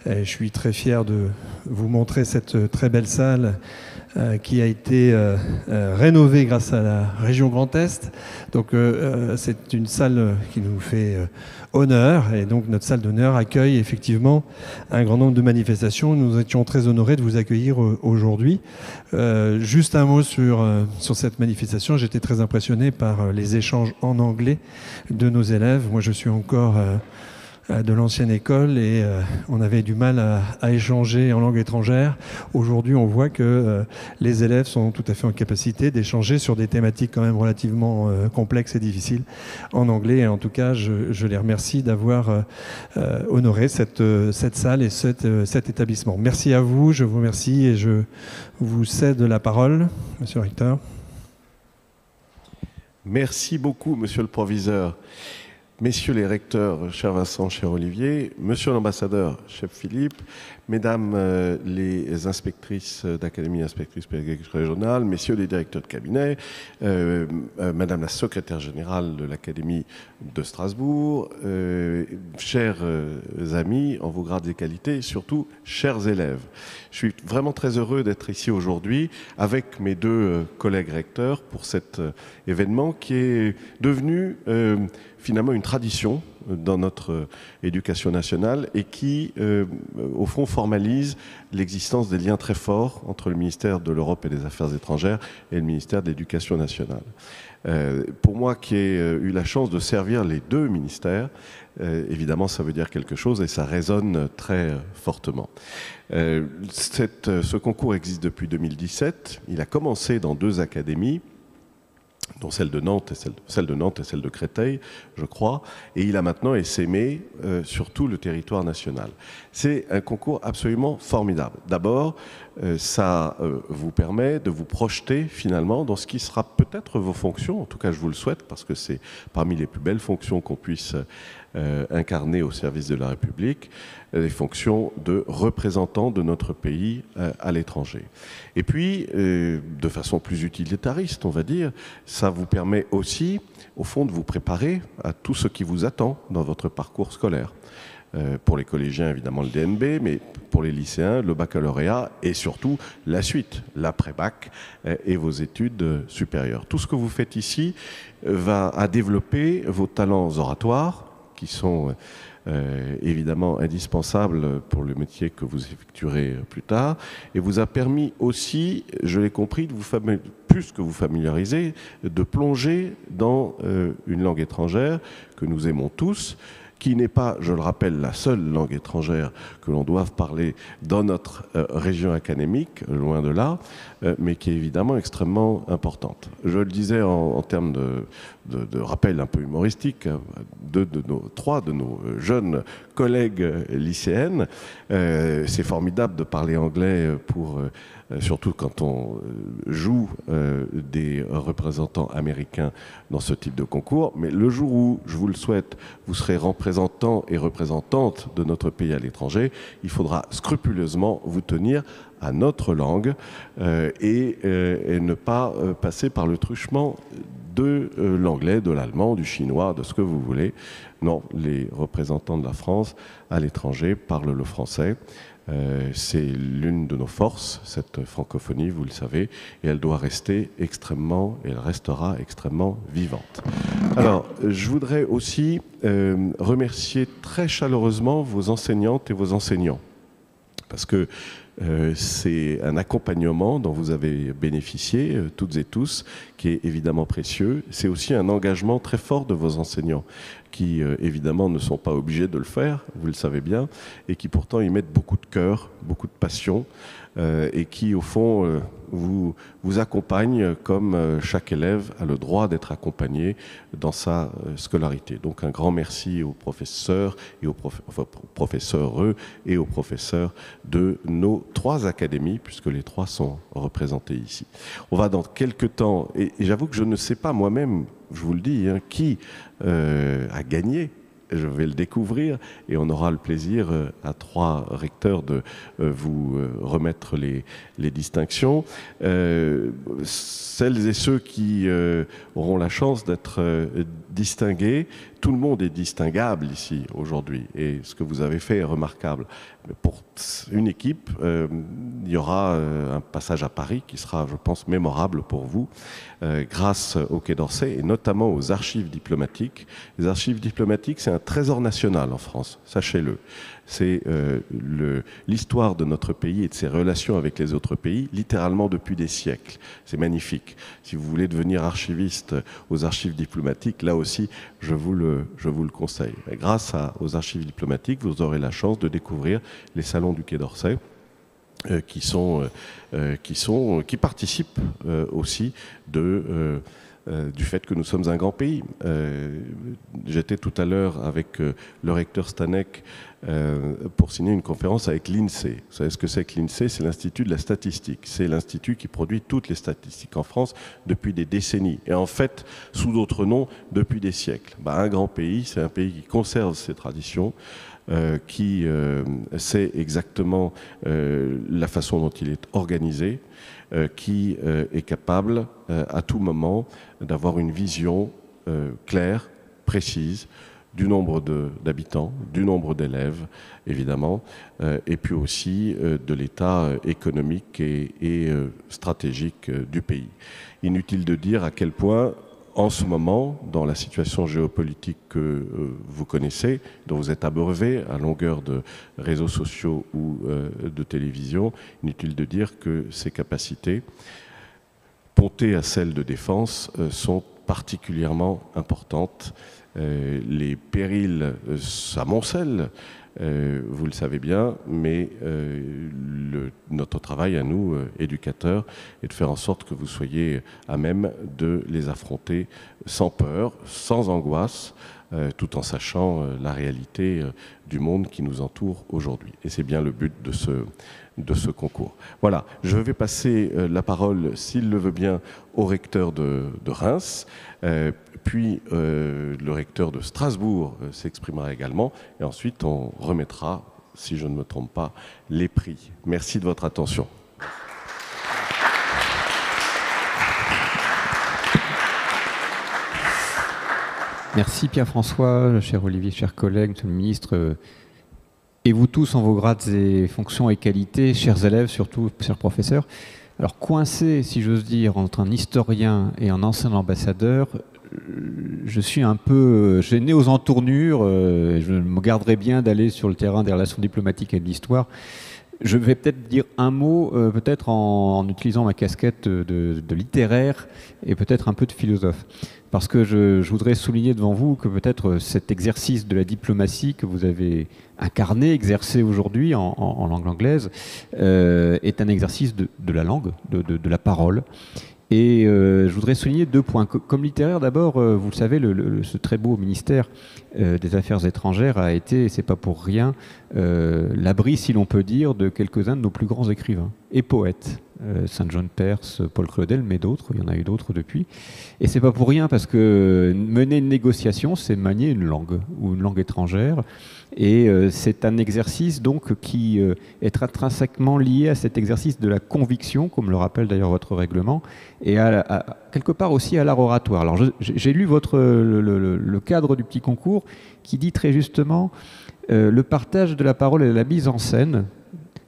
Je suis très fier de vous montrer cette très belle salle qui a été rénovée grâce à la région Grand Est. Donc c'est une salle qui nous fait honneur, et donc notre salle d'honneur accueille effectivement un grand nombre de manifestations. Nous étions très honorés de vous accueillir aujourd'hui. Juste un mot sur cette manifestation. J'étais très impressionné par les échanges en anglais de nos élèves. Moi je suis encore de l'ancienne école et on avait du mal à échanger en langue étrangère. Aujourd'hui, on voit que les élèves sont tout à fait en capacité d'échanger sur des thématiques quand même relativement complexes et difficiles en anglais. Et en tout cas, je les remercie d'avoir honoré cette salle et cet établissement. Merci à vous, je vous remercie et je vous cède la parole, monsieur le recteur. Merci beaucoup, monsieur le proviseur. Messieurs les recteurs, cher Vincent, cher Olivier, monsieur l'ambassadeur, chef Philippe, mesdames les inspectrices d'académie, inspectrices pédagogiques régionales, messieurs les directeurs de cabinet, madame la secrétaire générale de l'Académie de Strasbourg, chers amis en vos grades et qualités, et surtout chers élèves. Je suis vraiment très heureux d'être ici aujourd'hui avec mes 2 collègues recteurs pour cet événement qui est devenu finalement une tradition dans notre éducation nationale et qui, au fond, formalise l'existence des liens très forts entre le ministère de l'Europe et des Affaires étrangères et le ministère de l'Éducation nationale. Pour moi qui ai eu la chance de servir les 2 ministères, évidemment ça veut dire quelque chose et ça résonne très fortement. Ce concours existe depuis 2017, il a commencé dans 2 académies. dont celle de Nantes et celle de Créteil, je crois, et il a maintenant essaimé sur tout le territoire national. C'est un concours absolument formidable. D'abord, ça vous permet de vous projeter finalement dans ce qui sera peut-être vos fonctions, en tout cas je vous le souhaite, parce que c'est parmi les plus belles fonctions qu'on puisse incarner au service de la République, les fonctions de représentants de notre pays à l'étranger. Et puis, de façon plus utilitariste, on va dire, ça vous permet aussi, au fond, de vous préparer à tout ce qui vous attend dans votre parcours scolaire. Pour les collégiens, évidemment, le DNB, mais pour les lycéens, le baccalauréat et surtout la suite, l'après-bac et vos études supérieures. Tout ce que vous faites ici va développer vos talents oratoires, qui sont évidemment indispensables pour le métier que vous effectuerez plus tard, et vous a permis aussi, je l'ai compris, de plus que vous familiariser, de plonger dans une langue étrangère que nous aimons tous, qui n'est pas, je le rappelle, la seule langue étrangère que l'on doit parler dans notre région académique, loin de là, mais qui est évidemment extrêmement importante. Je le disais en termes de rappel un peu humoristique, trois de nos jeunes collègues lycéennes, c'est formidable de parler anglais pour... surtout quand on joue des représentants américains dans ce type de concours. Mais le jour où, je vous le souhaite, vous serez représentant et représentante de notre pays à l'étranger, il faudra scrupuleusement vous tenir à notre langue et ne pas passer par le truchement de l'anglais, de l'allemand, du chinois, de ce que vous voulez. Non, les représentants de la France à l'étranger parlent le français. C'est l'une de nos forces, cette francophonie, vous le savez, et elle doit rester extrêmement, et elle restera extrêmement vivante. Alors, je voudrais aussi remercier très chaleureusement vos enseignantes et vos enseignants, parce que c'est un accompagnement dont vous avez bénéficié, toutes et tous, qui est évidemment précieux. C'est aussi un engagement très fort de vos enseignants, qui évidemment ne sont pas obligés de le faire, vous le savez bien, et qui pourtant y mettent beaucoup de cœur, beaucoup de passion, et qui au fond vous accompagnent comme chaque élève a le droit d'être accompagné dans sa scolarité. Donc un grand merci aux professeurs et aux professeurs et aux professeurs de nos 3 académies, puisque les 3 sont représentés ici. On va dans quelques temps, et j'avoue que je ne sais pas moi-même, je vous le dis, hein, qui a gagné. Je vais le découvrir et on aura le plaisir à 3 recteurs de vous remettre les distinctions. Celles et ceux qui auront la chance d'être distingués, tout le monde est distinguable ici aujourd'hui et ce que vous avez fait est remarquable. Pour une équipe, il y aura un passage à Paris qui sera, je pense, mémorable pour vous grâce au Quai d'Orsay et notamment aux archives diplomatiques. Les archives diplomatiques, c'est un trésor national en France, sachez-le. C'est l'histoire de notre pays et de ses relations avec les autres pays, littéralement depuis des siècles. C'est magnifique. Si vous voulez devenir archiviste aux archives diplomatiques, là aussi, je vous le conseille. Et grâce aux archives diplomatiques, vous aurez la chance de découvrir les salons du Quai d'Orsay, qui participent aussi du fait que nous sommes un grand pays. J'étais tout à l'heure avec le recteur Stanek pour signer une conférence avec l'INSEE. Vous savez ce que c'est que l'INSEE? C'est l'Institut de la statistique. C'est l'institut qui produit toutes les statistiques en France depuis des décennies. Et en fait, sous d'autres noms, depuis des siècles. Un grand pays, c'est un pays qui conserve ses traditions, qui sait exactement la façon dont il est organisé, qui est capable à tout moment d'avoir une vision claire, précise, du nombre d'habitants, du nombre d'élèves, évidemment, et puis aussi de l'état économique et stratégique du pays. Inutile de dire à quel point, en ce moment, dans la situation géopolitique que vous connaissez, dont vous êtes abreuvé à longueur de réseaux sociaux ou de télévision, inutile de dire que ces capacités, pontées à celles de défense, sont particulièrement importantes. Les périls s'amoncellent, vous le savez bien, mais notre travail à nous, éducateurs, est de faire en sorte que vous soyez à même de les affronter sans peur, sans angoisse, tout en sachant la réalité du monde qui nous entoure aujourd'hui. Et c'est bien le but de ce concours. Voilà, je vais passer la parole, s'il le veut bien, au recteur de Reims, puis le recteur de Strasbourg s'exprimera également, et ensuite on remettra, si je ne me trompe pas, les prix. Merci de votre attention. Merci Pierre-François, cher Olivier, chers collègues, monsieur le ministre, et vous tous en vos grades et fonctions et qualités, chers élèves, surtout chers professeurs. Alors coincé, si j'ose dire, entre un historien et un ancien ambassadeur, je suis un peu gêné aux entournures, je me garderai bien d'aller sur le terrain des relations diplomatiques et de l'histoire. Je vais peut-être dire un mot, peut-être en utilisant ma casquette de littéraire et peut-être un peu de philosophe. Parce que je voudrais souligner devant vous que peut-être cet exercice de la diplomatie que vous avez incarné, exercé aujourd'hui en langue anglaise, est un exercice de la langue, de la parole. Et je voudrais souligner 2 points. Comme littéraire, d'abord, vous le savez, ce très beau ministère des Affaires étrangères a été, et c'est pas pour rien, l'abri, si l'on peut dire, de quelques-uns de nos plus grands écrivains et poètes. Saint John Perse, Paul Claudel, mais d'autres, il y en a eu d'autres depuis. Et c'est pas pour rien, parce que mener une négociation, c'est manier une langue, ou une langue étrangère. Et c'est un exercice donc qui est intrinsèquement lié à cet exercice de la conviction, comme le rappelle d'ailleurs votre règlement, et quelque part aussi à l'art oratoire. Alors j'ai lu le cadre du petit concours qui dit très justement le partage de la parole et la mise en scène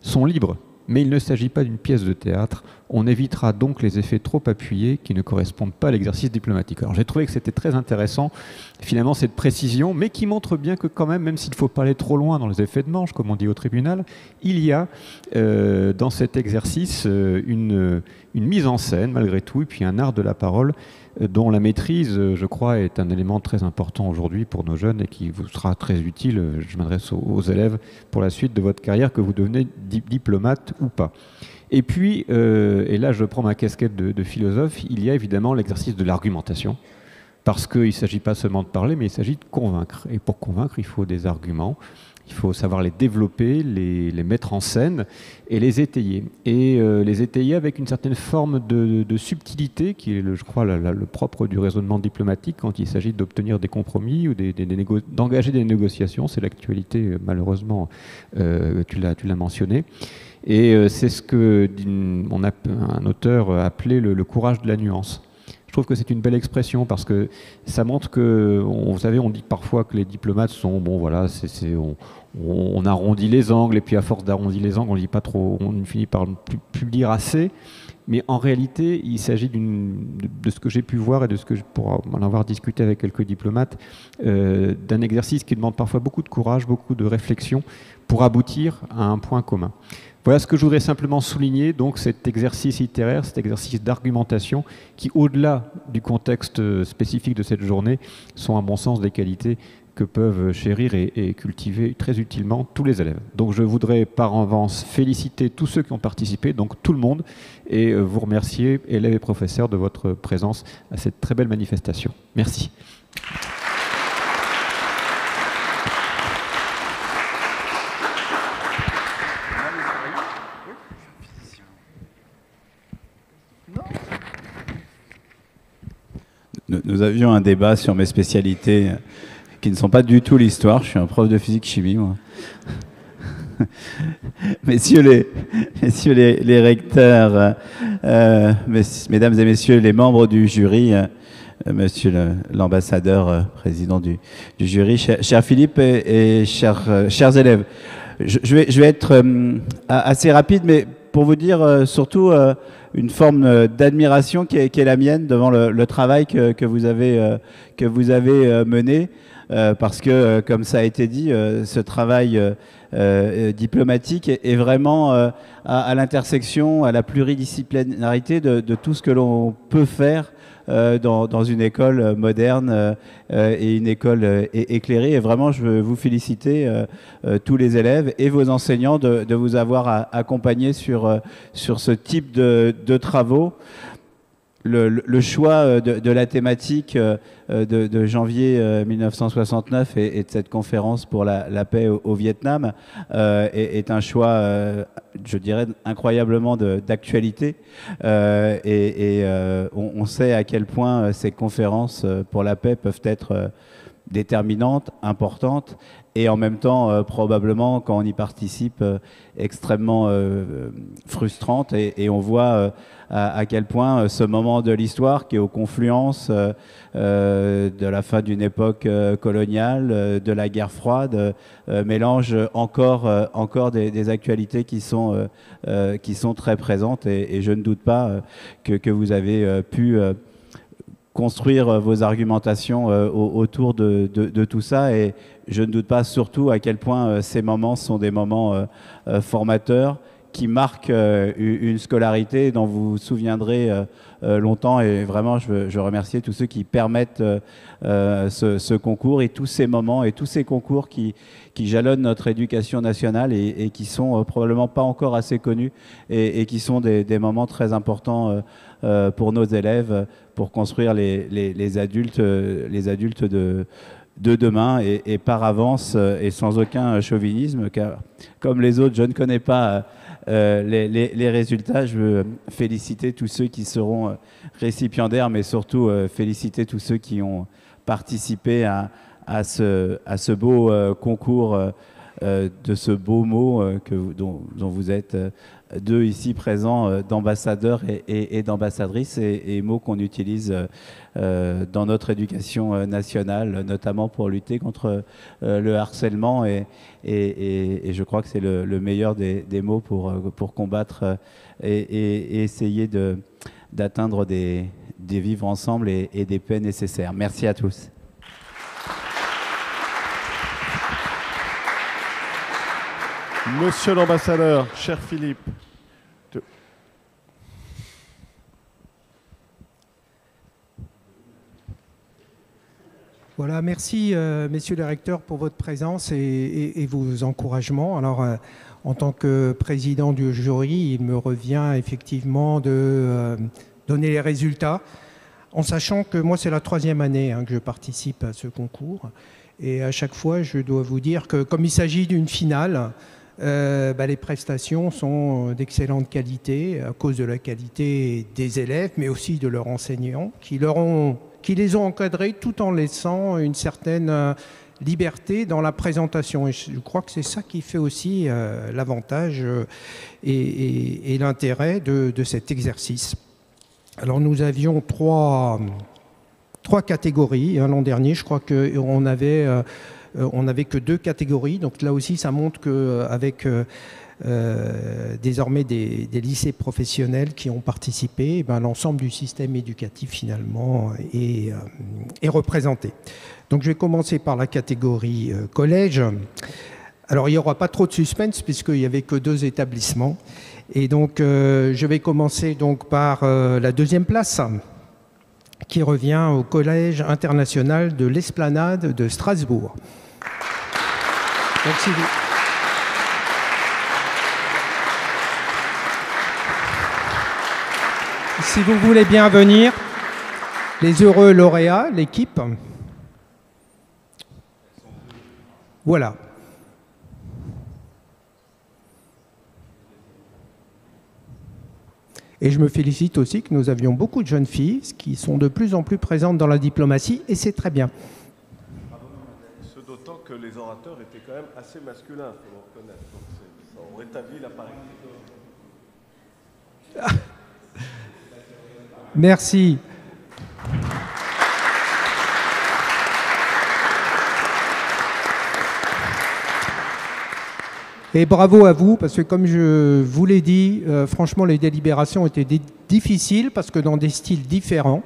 sont libres. Mais il ne s'agit pas d'une pièce de théâtre. On évitera donc les effets trop appuyés qui ne correspondent pas à l'exercice diplomatique. Alors j'ai trouvé que c'était très intéressant, finalement, cette précision, mais qui montre bien que quand même s'il ne faut pas aller trop loin dans les effets de manche, comme on dit au tribunal, il y a dans cet exercice une mise en scène, malgré tout, et puis un art de la parole dont la maîtrise, je crois, est un élément très important aujourd'hui pour nos jeunes et qui vous sera très utile, je m'adresse aux élèves, pour la suite de votre carrière, que vous devenez diplomate ou pas. Et puis, et là je prends ma casquette de philosophe, il y a évidemment l'exercice de l'argumentation, parce qu'il ne s'agit pas seulement de parler, mais il s'agit de convaincre. Et pour convaincre, il faut des arguments. Il faut savoir les développer, les mettre en scène et les étayer. Et les étayer avec une certaine forme de subtilité qui est, je crois, le propre du raisonnement diplomatique quand il s'agit d'obtenir des compromis ou d'engager des négociations. C'est l'actualité, malheureusement, tu l'as mentionné. Et c'est ce qu'un auteur a appelé le courage de la nuance. Je trouve que c'est une belle expression parce que ça montre que, vous savez, on dit parfois que les diplomates sont, bon voilà, on arrondit les angles et puis à force d'arrondir les angles, on dit pas trop, on finit par ne plus dire assez. Mais en réalité, il s'agit de ce que j'ai pu voir et de ce que pour en avoir discuté avec quelques diplomates, d'un exercice qui demande parfois beaucoup de courage, beaucoup de réflexion pour aboutir à un point commun. Voilà ce que je voudrais simplement souligner, donc cet exercice littéraire, cet exercice d'argumentation qui, au-delà du contexte spécifique de cette journée, sont à mon sens des qualités que peuvent chérir et cultiver très utilement tous les élèves. Donc je voudrais par avance féliciter tous ceux qui ont participé, donc tout le monde, et vous remercier, élèves et professeurs, de votre présence à cette très belle manifestation. Merci. Nous avions un débat sur mes spécialités qui ne sont pas du tout l'histoire. Je suis un prof de physique-chimie, moi. Messieurs les recteurs, mesdames et messieurs les membres du jury, monsieur l'ambassadeur, président du jury, cher Philippe et chers élèves, je vais être assez rapide, mais pour vous dire surtout une forme d'admiration qui est la mienne devant le travail que vous avez mené, parce que, comme ça a été dit, ce travail diplomatique est vraiment à l'intersection, à la pluridisciplinarité de tout ce que l'on peut faire dans une école moderne et une école éclairée. Et vraiment, je veux vous féliciter, tous les élèves et vos enseignants, de vous avoir accompagnés sur ce type de travaux. Le choix de la thématique de janvier 1969 et de cette conférence pour la paix au Vietnam est un choix, je dirais, incroyablement d'actualité. On sait à quel point ces conférences pour la paix peuvent être déterminantes, importantes, et en même temps, probablement, quand on y participe, extrêmement frustrante. Et on voit à quel point ce moment de l'histoire, qui est aux confluences de la fin d'une époque coloniale, de la guerre froide, mélange encore des actualités qui sont très présentes. Et je ne doute pas que vous avez pu construire vos argumentations autour de tout ça, et je ne doute pas surtout à quel point ces moments sont des moments formateurs qui marquent une scolarité dont vous vous souviendrez longtemps. Et vraiment, je veux remercier tous ceux qui permettent ce concours et tous ces moments et tous ces concours qui jalonnent notre éducation nationale et qui sont probablement pas encore assez connus et qui sont des moments très importants pour nos élèves, pour construire les adultes de demain, et par avance et sans aucun chauvinisme, car comme les autres, je ne connais pas les résultats. Je veux féliciter tous ceux qui seront récipiendaires, mais surtout féliciter tous ceux qui ont participé à ce beau concours, de ce beau mot dont vous êtes deux ici présents, d'ambassadeurs et d'ambassadrices, et mots qu'on utilise dans notre éducation nationale, notamment pour lutter contre le harcèlement, et je crois que c'est le meilleur des mots pour combattre et essayer d'atteindre des vivres ensemble et des paix nécessaires. Merci à tous. Monsieur l'ambassadeur, cher Philippe. Voilà, merci messieurs les recteurs pour votre présence et vos encouragements. Alors, en tant que président du jury, il me revient effectivement de donner les résultats, en sachant que moi c'est la 3e année que je participe à ce concours. Et à chaque fois, je dois vous dire que comme il s'agit d'une finale, les prestations sont d'excellente qualité à cause de la qualité des élèves, mais aussi de leurs enseignants qui les ont encadrés tout en laissant une certaine liberté dans la présentation. Et je crois que c'est ça qui fait aussi l'avantage et l'intérêt de cet exercice. Alors nous avions trois catégories. L'an dernier, je crois qu'on n'avait que 2 catégories. Donc là aussi, ça montre qu'avec désormais des lycées professionnels qui ont participé, l'ensemble du système éducatif finalement est représenté. Donc je vais commencer par la catégorie collège. Alors il n'y aura pas trop de suspense puisqu'il n'y avait que 2 établissements. Et donc je vais commencer donc par la 2e place, qui revient au Collège international de l'Esplanade de Strasbourg. Donc, si vous voulez bien venir, les heureux lauréats, l'équipe. Voilà. Et je me félicite aussi que nous avions beaucoup de jeunes filles qui sont de plus en plus présentes dans la diplomatie, et c'est très bien. Ce d'autant que les orateurs étaient quand même assez masculins, il faut le reconnaître. Donc on rétablit la parité. Merci. Et bravo à vous, parce que comme je vous l'ai dit, franchement, les délibérations étaient difficiles, parce que dans des styles différents,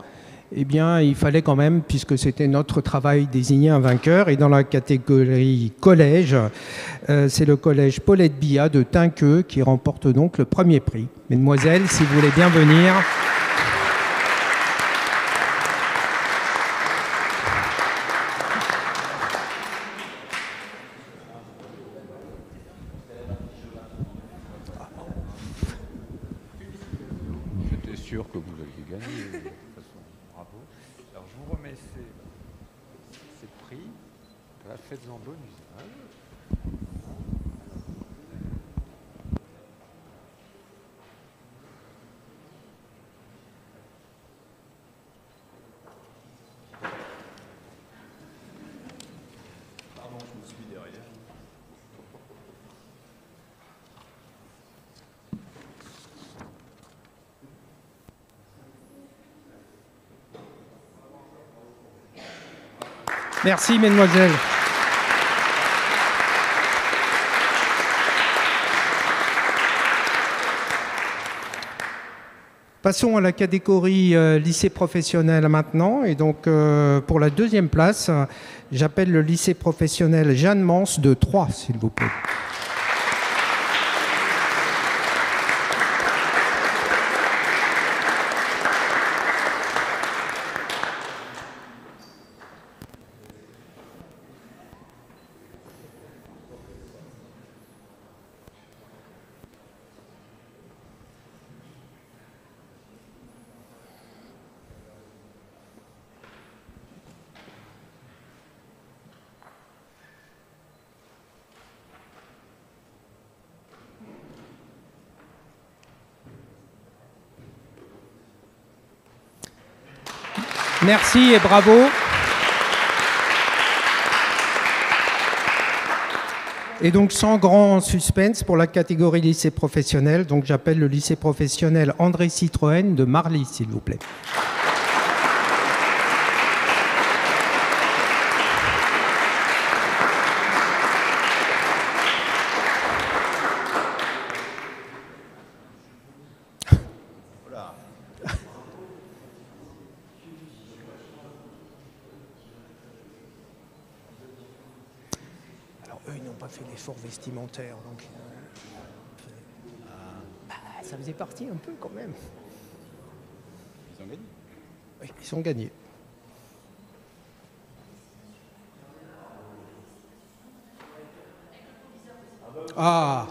eh bien, il fallait quand même, puisque c'était notre travail, désigner un vainqueur. Et dans la catégorie collège, c'est le collège Paulette Biya de Tinqueux qui remporte donc le 1er prix. Mesdemoiselles, si vous voulez bien venir. sûr que vous aviez gagné. De toute façon, bravo. Alors, je vous remets ces prix. Faites-en bon usage. Pardon, je me suis mis derrière. Merci, mesdemoiselles. Passons à la catégorie lycée professionnel maintenant. Et donc, pour la deuxième place, j'appelle le lycée professionnel Jeanne Mance de Troyes, s'il vous plaît. Merci et bravo. Et donc, sans grand suspense pour la catégorie lycée professionnel, donc j'appelle le lycée professionnel André Citroën de Marly, s'il vous plaît. Vestimentaire, donc ça faisait partie un peu quand même. Ils ont gagné. Oui, ils ont gagné. Ah.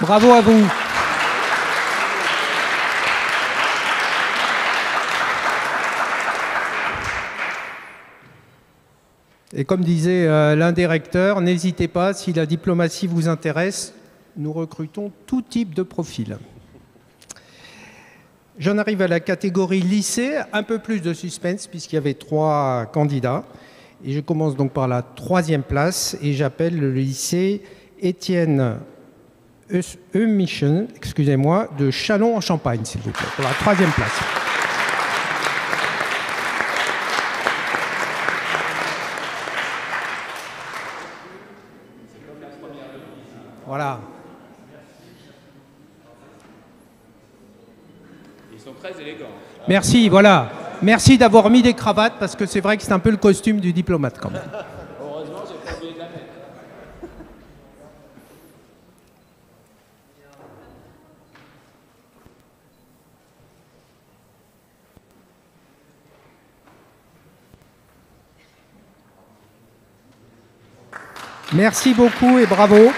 Bravo à vous. Et comme disait l'un des recteurs, n'hésitez pas, si la diplomatie vous intéresse, nous recrutons tout type de profil. J'en arrive à la catégorie lycée, un peu plus de suspense puisqu'il y avait 3 candidats. Et je commence donc par la 3e place et j'appelle le lycée Étienne Mission, excusez-moi, de Châlons en Champagne, s'il vous plaît, pour la 3e place. Voilà. Ils sont très élégants. Merci, voilà. Merci d'avoir mis des cravates, parce que c'est vrai que c'est un peu le costume du diplomate, quand même. Heureusement, j'ai pas oublié de la mettre. Merci beaucoup et bravo.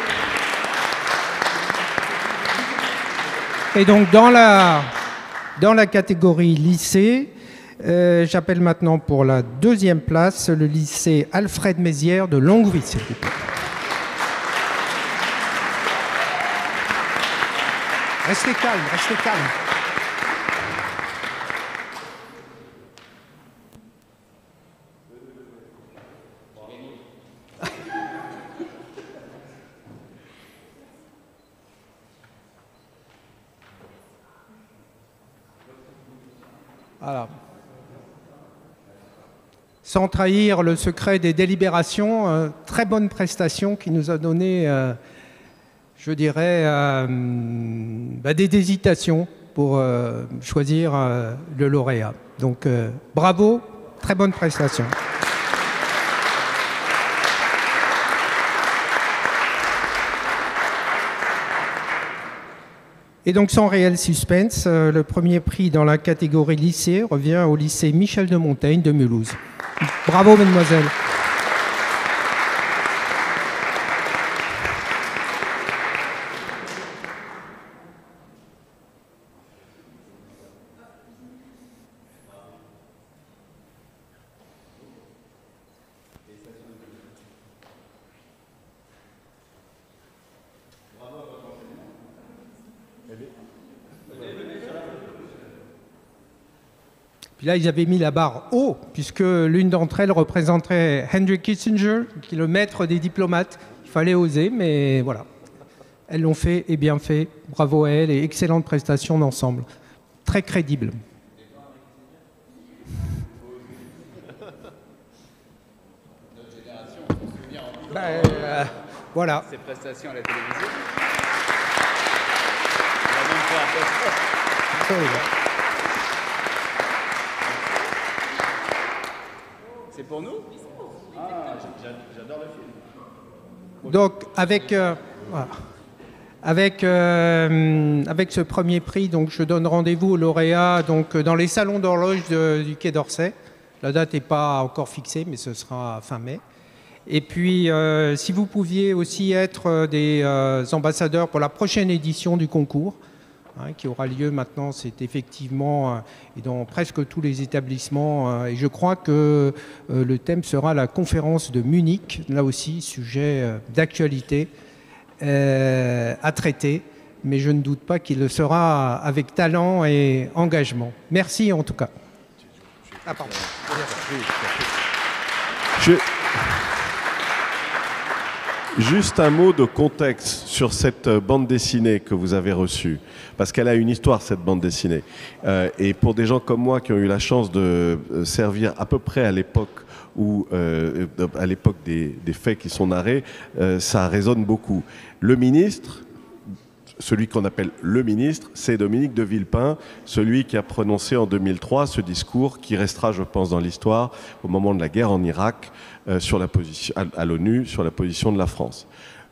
Et donc dans la catégorie lycée, j'appelle maintenant pour la 2e place le lycée Alfred Mézières de Longueville, s'il vous plaît. Restez calme, restez calme. Voilà. Sans trahir le secret des délibérations, très bonne prestation qui nous a donné, je dirais, des hésitations pour choisir le lauréat. Donc bravo, très bonne prestation. Et donc, sans réel suspense, le premier prix dans la catégorie lycée revient au lycée Michel de Montaigne de Mulhouse. Bravo, mesdemoiselles. Puis là, ils avaient mis la barre haut, puisque l'une d'entre elles représenterait Henry Kissinger, qui est le maître des diplomates. Il fallait oser, mais voilà. Elles l'ont fait et bien fait. Bravo à elles et excellente prestation d'ensemble. Très crédible. Notre génération, on se souvient en voilà. Ces prestations à la télévision. On va même faire un post. C'est pour nous? Ah, j'adore le film. Donc, avec ce premier prix, donc, je donne rendez-vous aux lauréats donc, dans les salons d'horloge du Quai d'Orsay. La date n'est pas encore fixée, mais ce sera fin mai. Et puis, si vous pouviez aussi être des ambassadeurs pour la prochaine édition du concours, qui aura lieu maintenant, c'est effectivement dans presque tous les établissements. Et je crois que le thème sera la conférence de Munich, là aussi, sujet d'actualité à traiter. Mais je ne doute pas qu'il le sera avec talent et engagement. Merci en tout cas. Ah, pardon. Juste un mot de contexte sur cette bande dessinée que vous avez reçue, parce qu'elle a une histoire, cette bande dessinée. Et pour des gens comme moi qui ont eu la chance de servir à peu près à l'époque des faits qui sont narrés, ça résonne beaucoup. Le ministre, celui qu'on appelle le ministre, c'est Dominique de Villepin, celui qui a prononcé en 2003 ce discours qui restera, je pense, dans l'histoire au moment de la guerre en Irak, sur la position, à l'ONU sur la position de la France.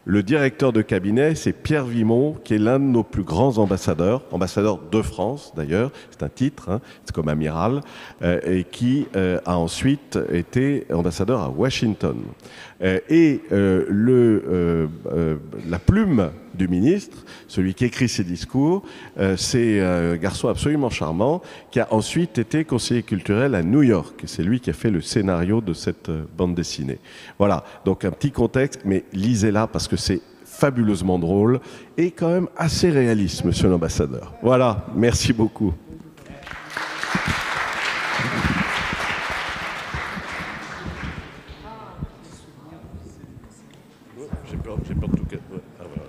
Le directeur de cabinet, c'est Pierre Vimont, qui est l'un de nos plus grands ambassadeurs, ambassadeur de France d'ailleurs, c'est un titre, hein, c'est comme amiral, et qui a ensuite été ambassadeur à Washington. La plume du ministre, celui qui écrit ses discours, c'est un garçon absolument charmant qui a ensuite été conseiller culturel à New York. Et c'est lui qui a fait le scénario de cette bande dessinée. Voilà, donc un petit contexte, mais lisez-la parce que c'est fabuleusement drôle et quand même assez réaliste, monsieur l'ambassadeur. Voilà, merci beaucoup. J'ai peur de tout cas. Ah, voilà.